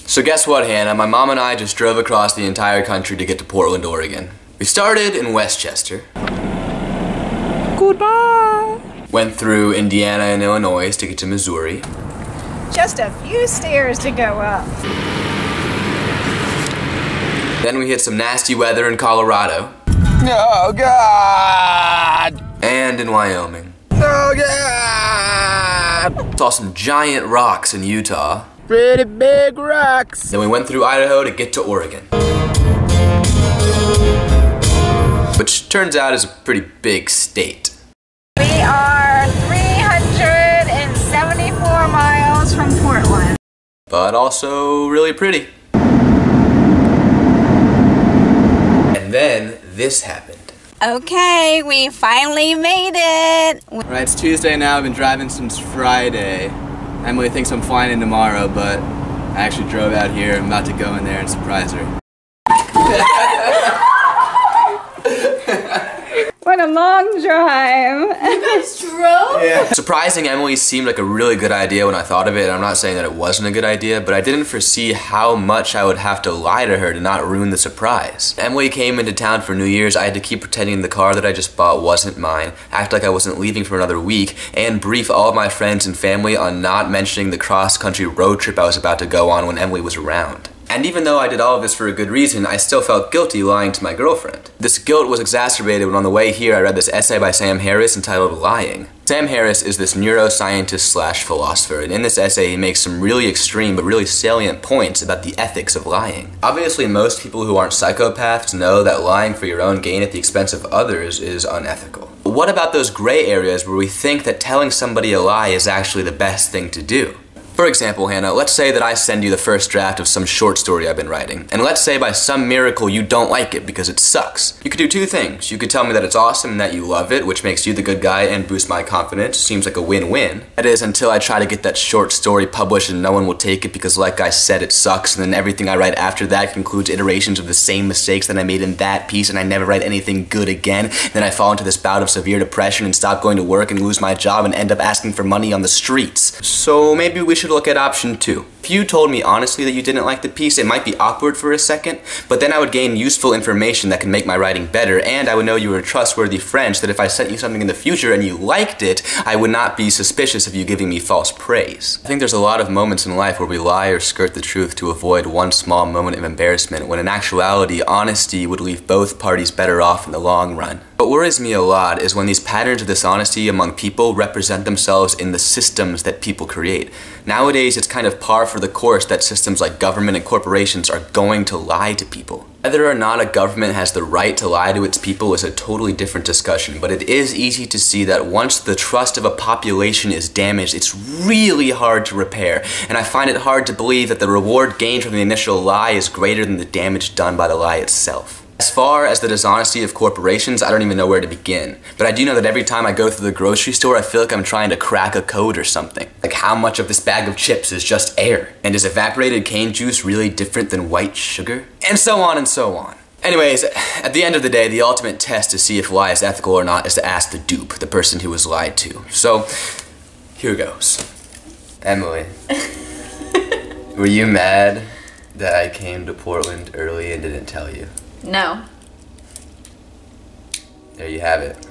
So guess what, Hannah? My mom and I just drove across the entire country to get to Portland, Oregon. We started in Westchester. Goodbye. Went through Indiana and Illinois to get to Missouri. Just a few stairs to go up. Then we hit some nasty weather in Colorado. Oh, God! And in Wyoming. Oh, God! Saw some giant rocks in Utah. Pretty big rocks. Then we went through Idaho to get to Oregon. Which turns out is a pretty big state. We are 374 miles from Portland. But also really pretty. And then this happened. Okay, we finally made it. Alright, it's Tuesday now. I've been driving since Friday. Emily thinks I'm flying in tomorrow, but I actually drove out here. I'm about to go in there and surprise her. What a long drive. It's true? Yeah. Surprising Emily seemed like a really good idea when I thought of it, and I'm not saying that it wasn't a good idea, but I didn't foresee how much I would have to lie to her to not ruin the surprise. Emily came into town for New Year's. I had to keep pretending the car that I just bought wasn't mine, act like I wasn't leaving for another week, and brief all of my friends and family on not mentioning the cross-country road trip I was about to go on when Emily was around. And even though I did all of this for a good reason, I still felt guilty lying to my girlfriend. This guilt was exacerbated when on the way here I read this essay by Sam Harris entitled Lying. Sam Harris is this neuroscientist slash philosopher, and in this essay he makes some really extreme but really salient points about the ethics of lying. Obviously most people who aren't psychopaths know that lying for your own gain at the expense of others is unethical. But what about those gray areas where we think that telling somebody a lie is actually the best thing to do? For example, Hannah, let's say that I send you the first draft of some short story I've been writing, and let's say by some miracle you don't like it because it sucks. You could do two things. You could tell me that it's awesome and that you love it, which makes you the good guy and boosts my confidence. Seems like a win-win. That is, until I try to get that short story published and no one will take it because, like I said, it sucks, and then everything I write after that concludes iterations of the same mistakes that I made in that piece, and I never write anything good again. Then I fall into this bout of severe depression and stop going to work and lose my job and end up asking for money on the streets. So maybe we should look at option 2. If you told me honestly that you didn't like the piece, it might be awkward for a second, but then I would gain useful information that can make my writing better, and I would know you were a trustworthy friend so that if I sent you something in the future and you liked it, I would not be suspicious of you giving me false praise. I think there's a lot of moments in life where we lie or skirt the truth to avoid one small moment of embarrassment, when in actuality, honesty would leave both parties better off in the long run. What worries me a lot is when these patterns of dishonesty among people represent themselves in the systems that people create. Nowadays, it's kind of par for the course that systems like government and corporations are going to lie to people. Whether or not a government has the right to lie to its people is a totally different discussion, but it is easy to see that once the trust of a population is damaged, it's really hard to repair, and I find it hard to believe that the reward gained from the initial lie is greater than the damage done by the lie itself. As far as the dishonesty of corporations, I don't even know where to begin. But I do know that every time I go through the grocery store, I feel like I'm trying to crack a code or something. Like, how much of this bag of chips is just air? And is evaporated cane juice really different than white sugar? And so on and so on. Anyways, at the end of the day, the ultimate test to see if a lie is ethical or not is to ask the dupe, the person who was lied to. So, here goes. Emily, were you mad that I came to Portland early and didn't tell you? No. There you have it.